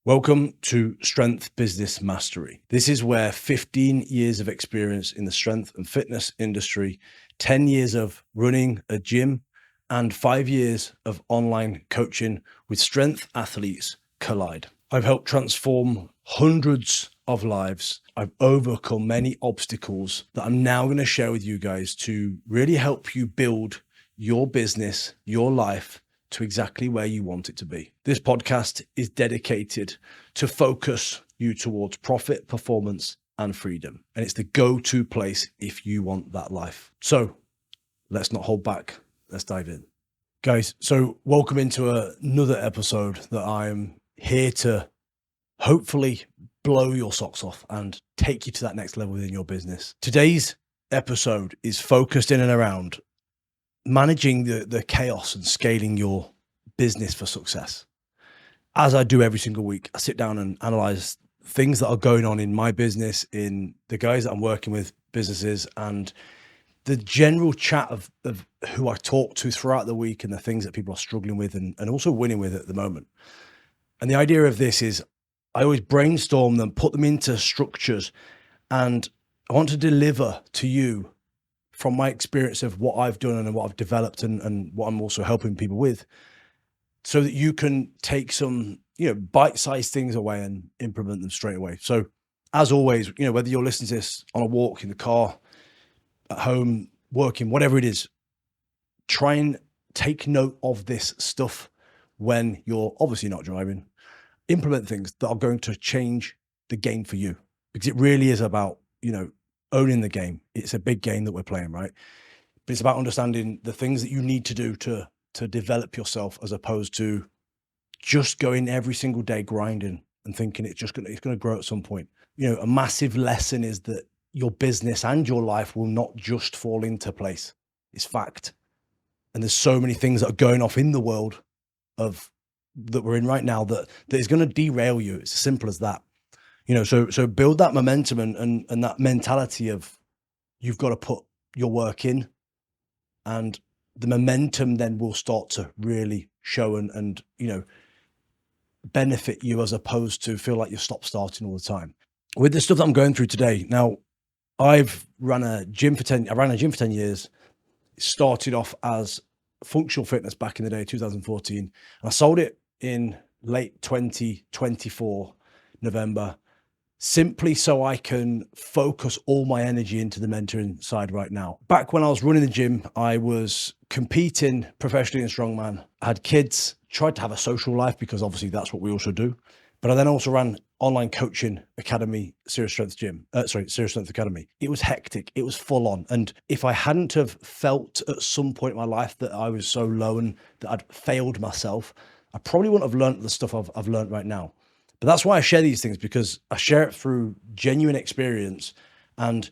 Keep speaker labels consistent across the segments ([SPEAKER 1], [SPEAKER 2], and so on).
[SPEAKER 1] Welcome to Strength Business Mastery. This is where 15 years of experience in the strength and fitness industry, 10 years of running a gym, and 5 years of online coaching with strength athletes collide. I've helped transform hundreds of lives. I've overcome many obstacles that I'm now going to share with you guys to really help you build your business, your life, to exactly where you want it to be. This podcast is dedicated to focus you towards profit, performance, and freedom. And it's the go-to place if you want that life. So let's not hold back. Let's dive in. Guys, so welcome into another episode that I'm here to hopefully blow your socks off and take you to that next level within your business. Today's episode is focused in and around managing the chaos and scaling your business for success. As I do every single week, I sit down and analyze things that are going on in my business, in the guys that I'm working with, businesses, and the general chat of who I talk to throughout the week and the things that people are struggling with and also winning with at the moment. And the idea of this is I always brainstorm them, put them into structures, and I want to deliver to you from my experience of what I've done and what I've developed and what I'm also helping people with, so that you can take some, bite-sized things away and implement them straight away. So as always, whether you're listening to this on a walk, in the car, at home, working, whatever it is, try and take note of this stuff when you're obviously not driving. Implement things that are going to change the game for you, because it really is about, owning the game. It's a big game that we're playing, right? But it's about understanding the things that you need to do to develop yourself, as opposed to just going every single day grinding and thinking it's going to grow at some point. A massive lesson is that your business and your life will not just fall into place. It's fact. And there's so many things that are going off in the world that we're in right now that is going to derail you. It's as simple as that. So build that momentum and that mentality of you've got to put your work in, and the momentum then will start to really show and benefit you, as opposed to feel like you're stop-starting all the time. With the stuff that I'm going through today, now I ran a gym for 10 years. It started off as functional fitness back in the day, 2014. And I sold it in late 2024, November, simply so I can focus all my energy into the mentoring side right now. Back when I was running the gym, I was competing professionally in strongman. I had kids, tried to have a social life, because obviously that's what we also do. But I then also ran online coaching academy, Serious Strength Academy. It was hectic. It was full on. And if I hadn't have felt at some point in my life that I was so low and that I'd failed myself, I probably wouldn't have learned the stuff I've learned right now. But that's why I share these things, because I share it through genuine experience. And,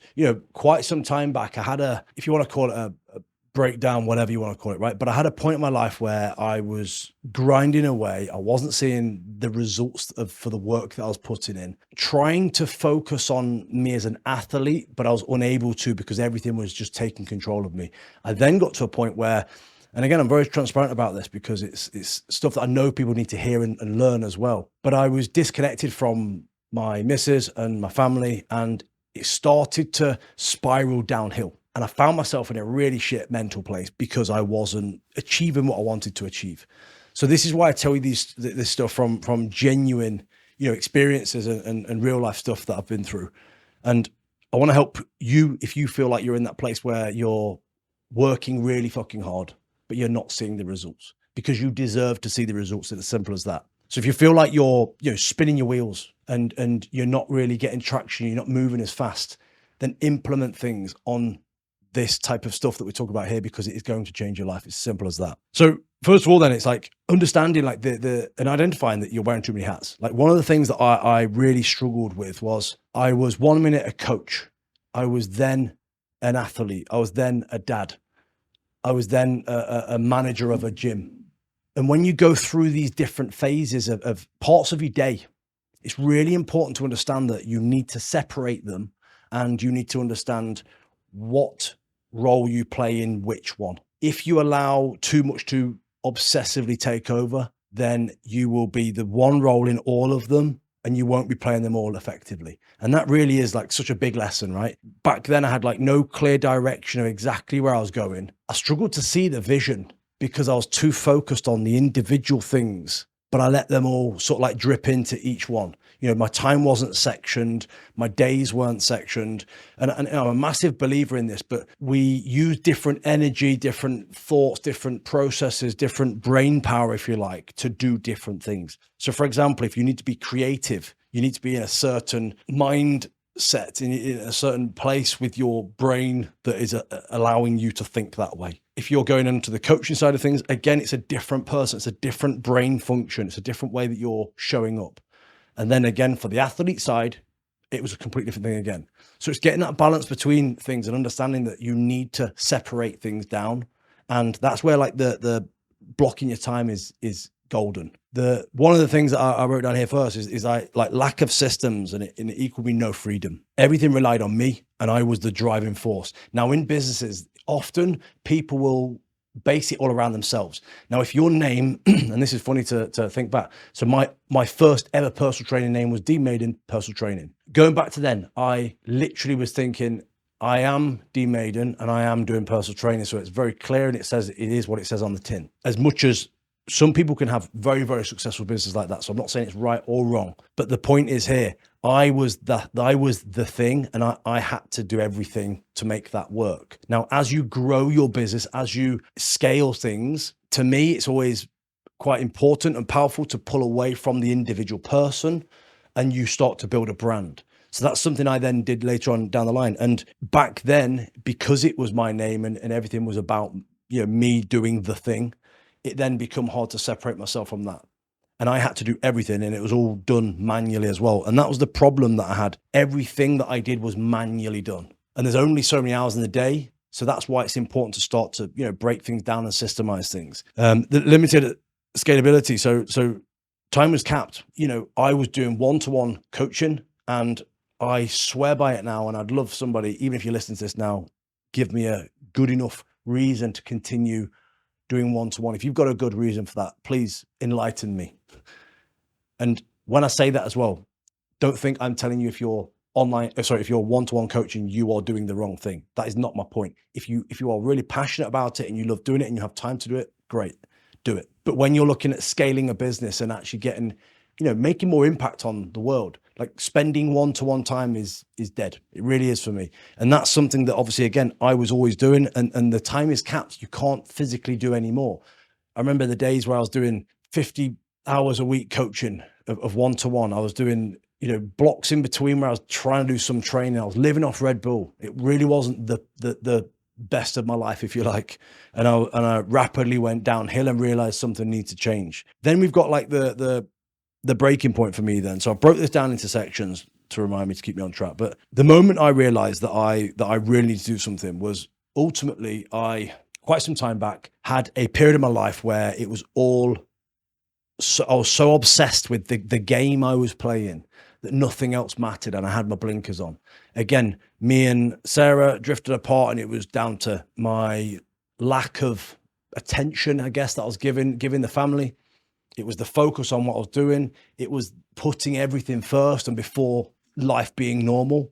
[SPEAKER 1] quite some time back, I had if you want to call it a breakdown, whatever you want to call it, right? But I had a point in my life where I was grinding away. I wasn't seeing the results for the work that I was putting in, trying to focus on me as an athlete, but I was unable to, because everything was just taking control of me. I then got to a point where, and again, I'm very transparent about this because it's stuff that I know people need to hear and learn as well. But I was disconnected from my missus and my family, and it started to spiral downhill. And I found myself in a really shit mental place because I wasn't achieving what I wanted to achieve. So this is why I tell you this stuff from genuine, experiences and real life stuff that I've been through. And I want to help you if you feel like you're in that place where you're working really fucking hard, but you're not seeing the results, because you deserve to see the results. It's as simple as that. So if you feel like you're spinning your wheels and you're not really getting traction, you're not moving as fast, then implement things on this type of stuff that we talk about here, because it is going to change your life. It's simple as that. So first of all, then it's like understanding like and identifying that you're wearing too many hats. Like one of the things that I really struggled with was I was 1 minute a coach. I was then an athlete. I was then a dad. I was then a manager of a gym. And when you go through these different phases of parts of your day, it's really important to understand that you need to separate them, and you need to understand what role you play in which one. If you allow too much to obsessively take over, then you will be the one role in all of them and you won't be playing them all effectively. And that really is like such a big lesson, right? Back then I had like no clear direction of exactly where I was going. I struggled to see the vision because I was too focused on the individual things, but I let them all sort of like drip into each one. You know, my time wasn't sectioned, my days weren't sectioned. And I'm a massive believer in this, but we use different energy, different thoughts, different processes, different brain power, if you like, to do different things. So for example, if you need to be creative, you need to be in a certain mindset, in a certain place with your brain that is allowing you to think that way. If you're going into the coaching side of things, again, it's a different person. It's a different brain function. It's a different way that you're showing up. And then again, for the athlete side, it was a completely different thing again. So it's getting that balance between things and understanding that you need to separate things down. And that's where like the blocking your time is golden. One of the things that I wrote down here first is I like lack of systems and it equaled me no freedom. Everything relied on me and I was the driving force. Now in businesses, often people will base it all around themselves. Now, if your name, and this is funny to think back. So my first ever personal training name was Dean Maiden Personal Training. Going back to then, I literally was thinking, I am Dean Maiden and I am doing personal training. So it's very clear and it is what it says on the tin. As much as some people can have very, very successful businesses like that. So I'm not saying it's right or wrong, but the point is here, I was the thing and I had to do everything to make that work. Now, as you grow your business, as you scale things, to me, it's always quite important and powerful to pull away from the individual person and you start to build a brand. So that's something I then did later on down the line. And back then, because it was my name and everything was about, you know, me doing the thing, it then become hard to separate myself from that. And I had to do everything and it was all done manually as well. And that was the problem that I had. Everything that I did was manually done. And there's only so many hours in the day. So that's why it's important to start to, you know, break things down and systemize things. The limited scalability. So time was capped. You know, I was doing one-to-one coaching and I swear by it now. And I'd love somebody, even if you listen to this now, give me a good enough reason to continue doing one-to-one. If you've got a good reason for that, please enlighten me. And when I say that as well, don't think I'm telling you if you're if you're one-to-one coaching, you are doing the wrong thing. That is not my point. If you are really passionate about it and you love doing it and you have time to do it, great, do it. But when you're looking at scaling a business and actually getting, you know, making more impact on the world, like spending one-to-one time is dead. It really is for me. And that's something that obviously, again, I was always doing and the time is capped. You can't physically do anymore. I remember the days where I was doing 50 hours a week coaching of one-to-one. I was doing, you know, blocks in between where I was trying to do some training. I was living off Red Bull. It really wasn't the best of my life, if you like. And I rapidly went downhill and realized something needs to change. Then we've got like the breaking point for me then. So I broke this down into sections to remind me to keep me on track. But the moment I realized that I really need to do something was ultimately I, quite some time back, had a period of my life where it was all, I was so obsessed with the game I was playing that nothing else mattered and I had my blinkers on. Again, me and Sarah drifted apart and it was down to my lack of attention, I guess, that I was giving the family. It was the focus on what I was doing. It was putting everything first and before life being normal.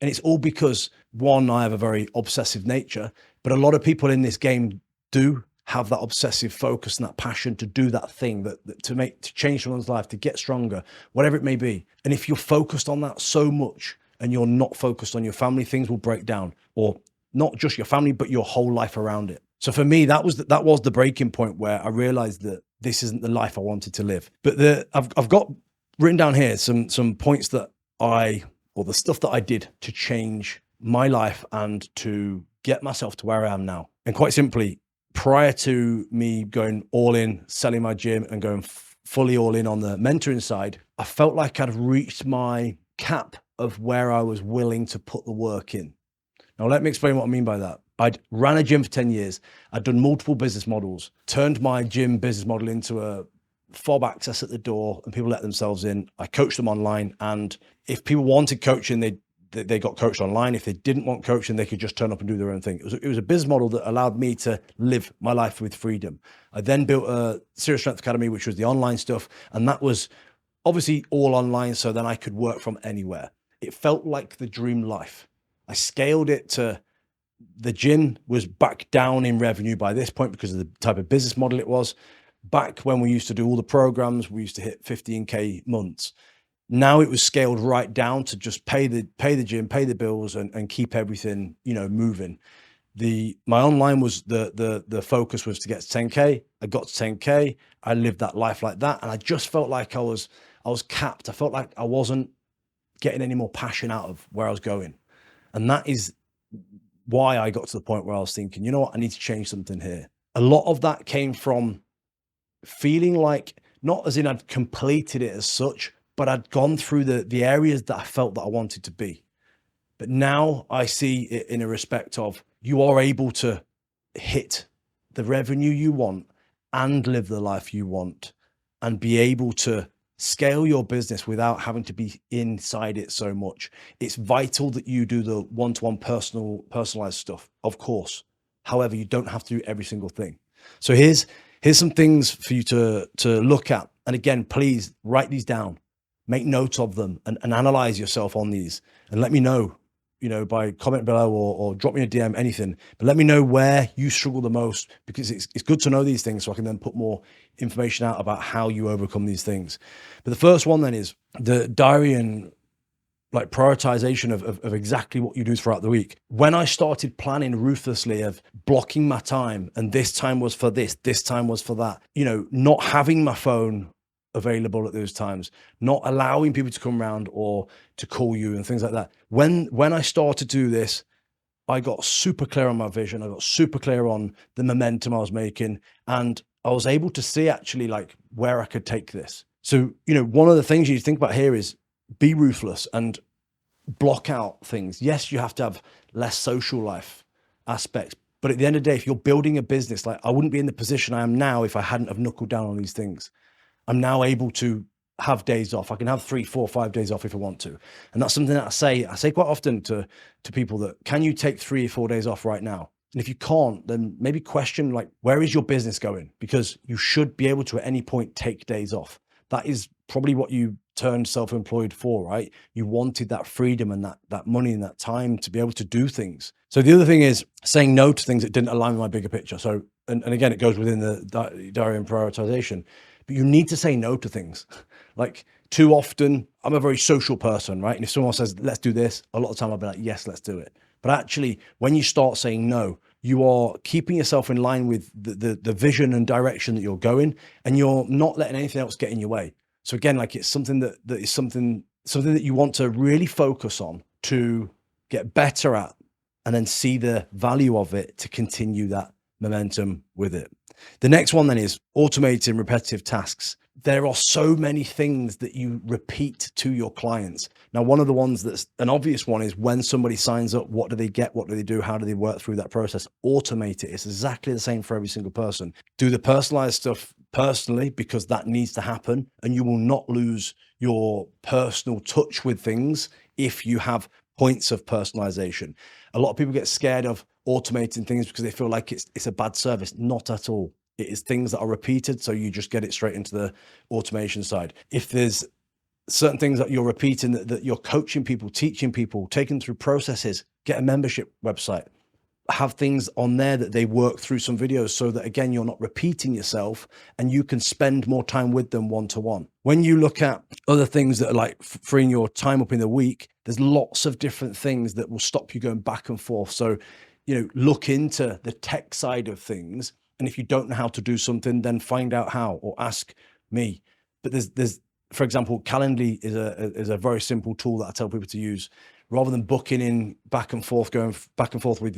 [SPEAKER 1] And it's all because, one, I have a very obsessive nature, but a lot of people in this game do have that obsessive focus and that passion to do that thing that to change someone's life, to get stronger, whatever it may be. And if you're focused on that so much and you're not focused on your family, things will break down, or not just your family, but your whole life around it. So for me, that was the breaking point where I realized that this isn't the life I wanted to live. But I've got written down here some points that the stuff that I did to change my life and to get myself to where I am now. And quite simply, prior to me going all in, selling my gym and going fully all in on the mentoring side, I felt like I'd reached my cap of where I was willing to put the work in. Now, let me explain what I mean by that. I'd ran a gym for 10 years. I'd done multiple business models, turned my gym business model into a fob access at the door and people let themselves in. I coached them online. And if people wanted coaching, they'd they got coached online. If they didn't want coaching, they could just turn up and do their own thing. It was a business model that allowed me to live my life with freedom. I then built a Serious Strength Academy, which was the online stuff. And that was obviously all online. So then I could work from anywhere. It felt like the dream life. I scaled it to the gym was back down in revenue by this point because of the type of business model it was. Back when we used to do all the programs, we used to hit 15K months. Now it was scaled right down to just pay the gym, pay the bills, and keep everything, moving. My online was the focus was to get to 10K. I got to 10K. I lived that life like that, and I just felt like I was capped. I felt like I wasn't getting any more passion out of where I was going, and that is why I got to the point where I was thinking, you know what, I need to change something here. A lot of that came from feeling like, not as in I'd completed it as such, but I'd gone through the areas that I felt that I wanted to be. But now I see it in a respect of you are able to hit the revenue you want and live the life you want and be able to scale your business without having to be inside it so much. It's vital that you do the one-to-one personalized stuff, of course. However, you don't have to do every single thing. So here's some things for you to look at. And again, please write these down, make notes of them, and analyze yourself on these, and let me know, by comment below or drop me a DM, anything, but let me know where you struggle the most, because it's good to know these things so I can then put more information out about how you overcome these things. But the first one then is the diary and like prioritization of exactly what you do throughout the week. When I started planning ruthlessly of blocking my time, and this time was for this time was for that, not having my phone available at those times, not allowing people to come around or to call you and things like that. When I started to do this, I got super clear on my vision. I got super clear on the momentum I was making, and I was able to see actually like where I could take this. So, one of the things you think about here is be ruthless and block out things. Yes, you have to have less social life aspects, but at the end of the day, if you're building a business, like I wouldn't be in the position I am now if I hadn't have knuckled down on these things. I'm now able to have days off. I can have 3, 4, 5 days off if I want to. And that's something that I say quite often to people, that can you take 3 or 4 days off right now? And if you can't, then maybe question like, where is your business going? Because you should be able to at any point take days off. That is probably what you turned self-employed for, right? You wanted that freedom and that money and that time to be able to do things. So the other thing is saying no to things that didn't align with my bigger picture. So, and again, it goes within the diary and prioritization. But you need to say no to things. Like too often, I'm a very social person, right? And if someone says, let's do this, a lot of the time I'll be like, yes, let's do it. But actually, when you start saying no, you are keeping yourself in line with the vision and direction that you're going, and you're not letting anything else get in your way. So again, like it's something that is something that you want to really focus on to get better at, and then see the value of it to continue that momentum with it. The next one then is automating repetitive tasks. There are so many things that you repeat to your clients. Now, one of the ones that's an obvious one is when somebody signs up, what do they get? What do they do? How do they work through that process? Automate it. It's exactly the same for every single person. Do the personalized stuff personally, because that needs to happen, and you will not lose your personal touch with things if you have points of personalization. A lot of people get scared of automating things because they feel like it's a bad service. Not at all. It is things that are repeated, so you just get it straight into the automation side. If there's certain things that you're repeating, that you're coaching people, teaching people, taking through processes, get a membership website, have things on there that they work through some videos, so that again, you're not repeating yourself and you can spend more time with them one-to-one. When you look at other things that are like freeing your time up in the week, there's lots of different things that will stop you going back and forth. So, look into the tech side of things. And if you don't know how to do something, then find out how, or ask me. But there's, for example, Calendly is a very simple tool that I tell people to use. Rather than booking in back and forth, going back and forth with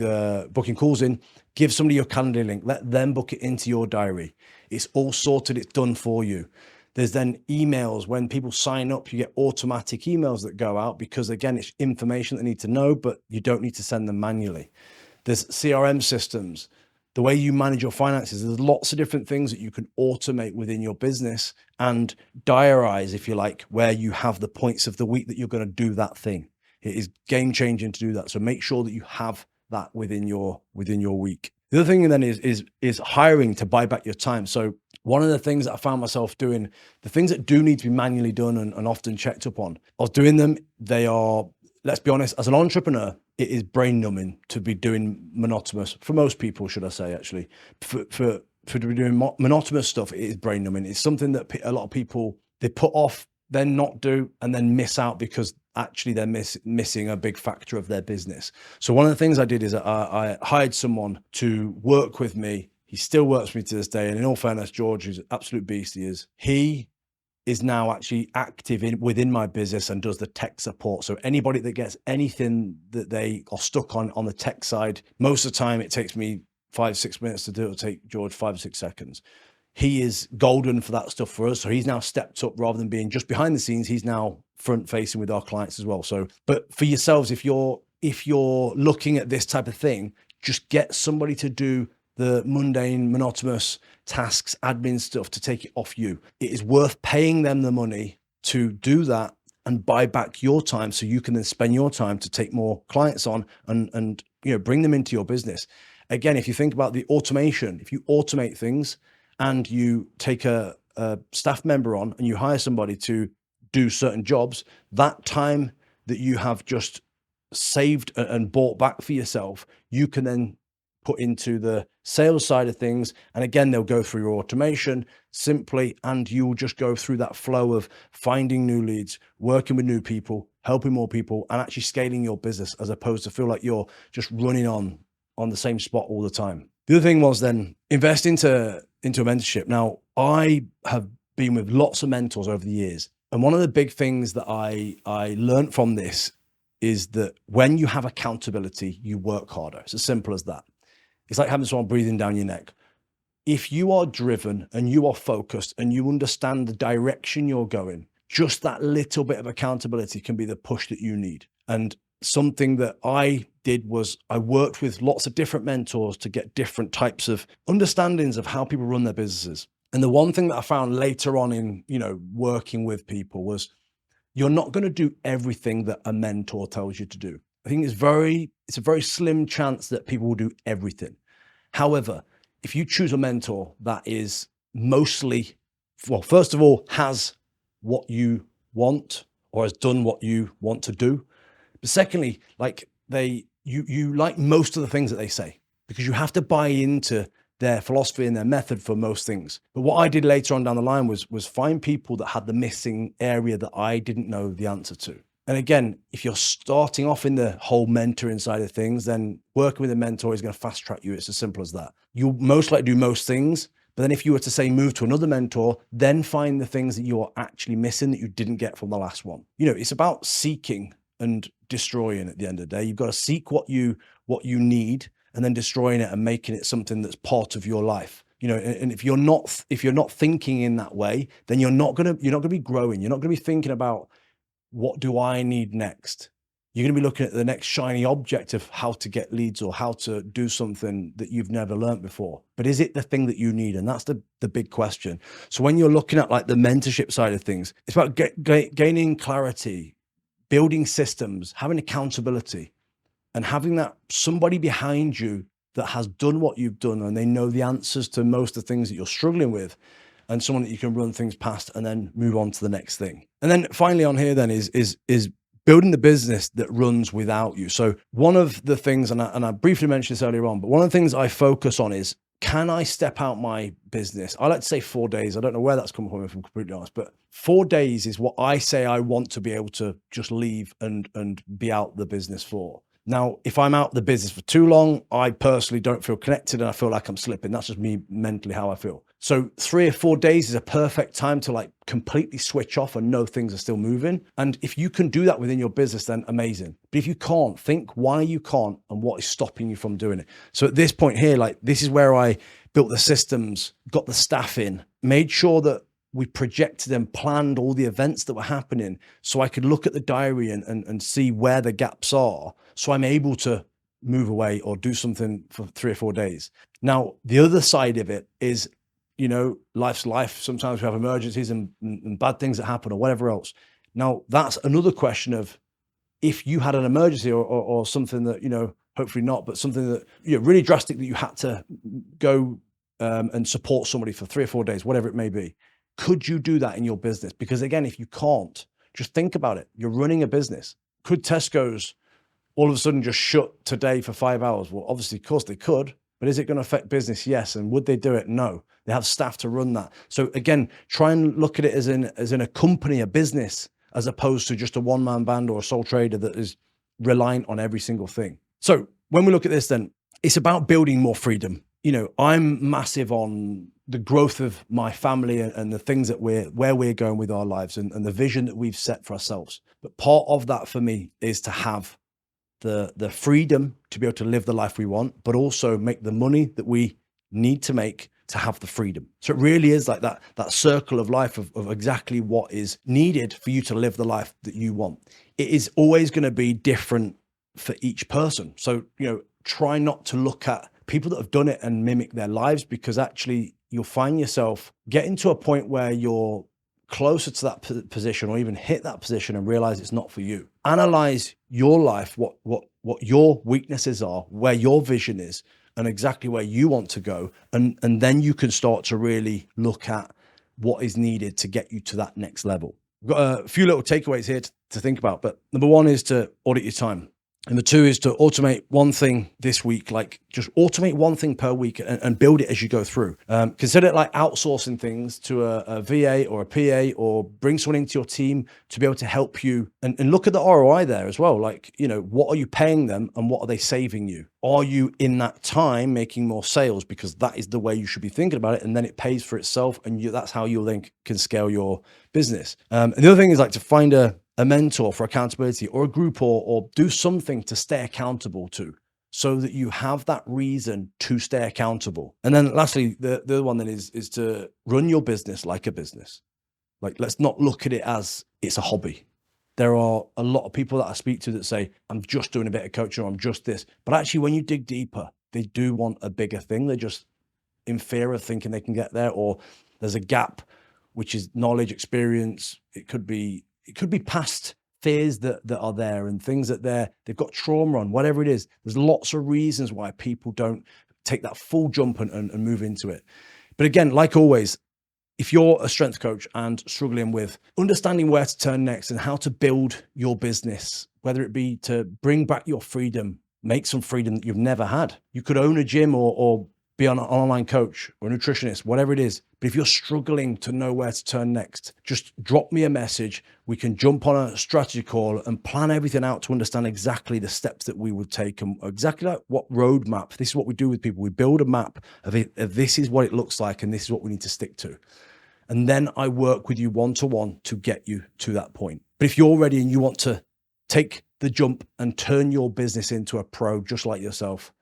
[SPEAKER 1] booking calls in, give somebody your Calendly link, let them book it into your diary. It's all sorted, it's done for you. There's then emails. When people sign up, you get automatic emails that go out, because again, it's information they need to know, but you don't need to send them manually. There's CRM systems. The way you manage your finances, there's lots of different things that you can automate within your business and diarize, if you like, where you have the points of the week that you're going to do that thing. It is game changing to do that. So make sure that you have that within your week. The other thing then is hiring to buy back your time. So one of the things that I found myself doing, the things that do need to be manually done and often checked up on, I was doing them. They are, let's be honest, as an entrepreneur, it is brain numbing to be doing monotonous, for most people, should I say, actually. For to be doing monotonous stuff, it is brain numbing. It's something that a lot of people, they put off, then not do, and then miss out because actually they're missing a big factor of their business. So one of the things I did is I hired someone to work with me. He still works with me to this day. And in all fairness, George, who's an absolute beast, he is now actually active within my business and does the tech support. So anybody that gets anything that they are stuck on the tech side, most of the time it takes me 5-6 minutes to do it. It'll take George 5 or 6 seconds. He is golden for that stuff for us. So he's now stepped up rather than being just behind the scenes. He's now front facing with our clients as well. So, but for yourselves, if you're looking at this type of thing, just get somebody to do the mundane, monotonous tasks, admin stuff to take it off you. It is worth paying them the money to do that and buy back your time so you can then spend your time to take more clients on and bring them into your business. Again, if you think about the automation, if you automate things and you take a staff member on and you hire somebody to do certain jobs, that time that you have just saved and bought back for yourself, you can then put into the sales side of things. And again, they'll go through your automation simply, and you'll just go through that flow of finding new leads, working with new people, helping more people, and actually scaling your business, as opposed to feel like you're just running on the same spot all the time. The other thing was then invest into a mentorship. Now, I have been with lots of mentors over the years. And one of the big things that I learned from this is that when you have accountability, you work harder. It's as simple as that. It's like having someone breathing down your neck. If you are driven and you are focused and you understand the direction you're going, just that little bit of accountability can be the push that you need. And something that I did was I worked with lots of different mentors to get different types of understandings of how people run their businesses. And the one thing that I found later on in, working with people was you're not going to do everything that a mentor tells you to do. I think it's a very slim chance that people will do everything. However, if you choose a mentor that is mostly, well, first of all, has what you want or has done what you want to do. But secondly, you like most of the things that they say, because you have to buy into their philosophy and their method for most things. But what I did later on down the line was find people that had the missing area that I didn't know the answer to. And again, if you're starting off in the whole mentoring side of things, then working with a mentor is going to fast track you. It's as simple as that. You'll most likely do most things. But then if you were to say move to another mentor, then find the things that you're actually missing that you didn't get from the last one. It's about seeking and destroying at the end of the day. You've got to seek what you need and then destroying it and making it something that's part of your life. And if you're not thinking in that way, then you're not going to be growing. You're not going to be thinking about, what do I need next? You're going to be looking at the next shiny object of how to get leads or how to do something that you've never learned before. But is it the thing that you need? And that's the big question. So when you're looking at like the mentorship side of things, it's about gaining clarity, building systems, having accountability, and having that somebody behind you that has done what you've done and they know the answers to most of the things that you're struggling with, and someone that you can run things past and then move on to the next thing. And then finally on here then is building the business that runs without you. So one of the things, and I briefly mentioned this earlier on, but one of the things I focus on is, can I step out my business? I like to say 4 days. I don't know where that's come from, if I'm completely honest, but 4 days is what I say I want to be able to just leave and be out the business for. Now, if I'm out the business for too long, I personally don't feel connected and I feel like I'm slipping. That's just me mentally how I feel. So 3 or 4 days is a perfect time to like completely switch off and know things are still moving. And if you can do that within your business, then amazing. But if you can't, think why you can't and what is stopping you from doing it. So at this point here, like this is where I built the systems, got the staff in, made sure that we projected and planned all the events that were happening so I could look at the diary and see where the gaps are. So I'm able to move away or do something for 3 or 4 days. Now, the other side of it is, life's life. Sometimes we have emergencies and bad things that happen or whatever else. Now, that's another question of, if you had an emergency or something that, hopefully not, but something that, really drastic, that you had to go and support somebody for 3 or 4 days, whatever it may be. Could you do that in your business? Because again, if you can't, just think about it. You're running a business. Could Tesco's all of a sudden just shut today for 5 hours? Well, obviously, of course they could, but is it going to affect business? Yes. And would they do it? No. They have staff to run that. So again, try and look at it as in a company, a business, as opposed to just a one-man band or a sole trader that is reliant on every single thing. So when we look at this, then it's about building more freedom. I'm massive on the growth of my family and the things that where we're going with our lives and the vision that we've set for ourselves. But part of that for me is to have the freedom to be able to live the life we want, but also make the money that we need to make to have the freedom. So it really is like that circle of life of exactly what is needed for you to live the life that you want. It is always going to be different for each person. So, try not to look at people that have done it and mimic their lives, because actually you'll find yourself getting to a point where you're closer to that position, or even hit that position and realize it's not for you. Analyze your life, what your weaknesses are, where your vision is, and exactly where you want to go. And then you can start to really look at what is needed to get you to that next level. We've got a few little takeaways here to think about, but number one is to audit your time. Number two is to automate one thing this week, like just automate one thing per week and build it as you go through. Consider it like outsourcing things to a VA or a PA, or bring someone into your team to be able to help you, and look at the ROI there as well. Like, what are you paying them and what are they saving you? Are you in that time making more sales? Because that is the way you should be thinking about it. And then it pays for itself, and that's how you then can scale your business. And the other thing is like to find a mentor for accountability, or a group, or do something to stay accountable to, so that you have that reason to stay accountable. And then lastly, the other one then is to run your business like a business. Like, let's not look at it as it's a hobby. There are a lot of people that I speak to that say, I'm just doing a bit of coaching, or I'm just this. But actually, when you dig deeper, they do want a bigger thing. They're just in fear of thinking they can get there, or there's a gap, which is knowledge, experience. It could be past fears that are there, and things that they've got trauma on, whatever it is. There's lots of reasons why people don't take that full jump and move into it. But again, like always, if you're a strength coach and struggling with understanding where to turn next and how to build your business, whether it be to bring back your freedom, make some freedom that you've never had. You could own a gym or be an online coach or a nutritionist, whatever it is. But if you're struggling to know where to turn next, just drop me a message. We can jump on a strategy call and plan everything out to understand exactly the steps that we would take, and exactly like what roadmap. This is what we do with people. We build a map of it, of this is what it looks like, and this is what we need to stick to. And then I work with you one-to-one to get you to that point. But if you're ready and you want to take the jump and turn your business into a pro just like yourself,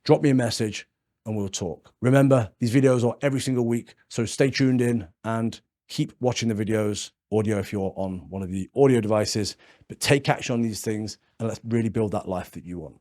[SPEAKER 1] drop me a message and we'll talk. Remember, these videos are every single week, so stay tuned in and keep watching the videos, audio if you're on one of the audio devices, but take action on these things and let's really build that life that you want.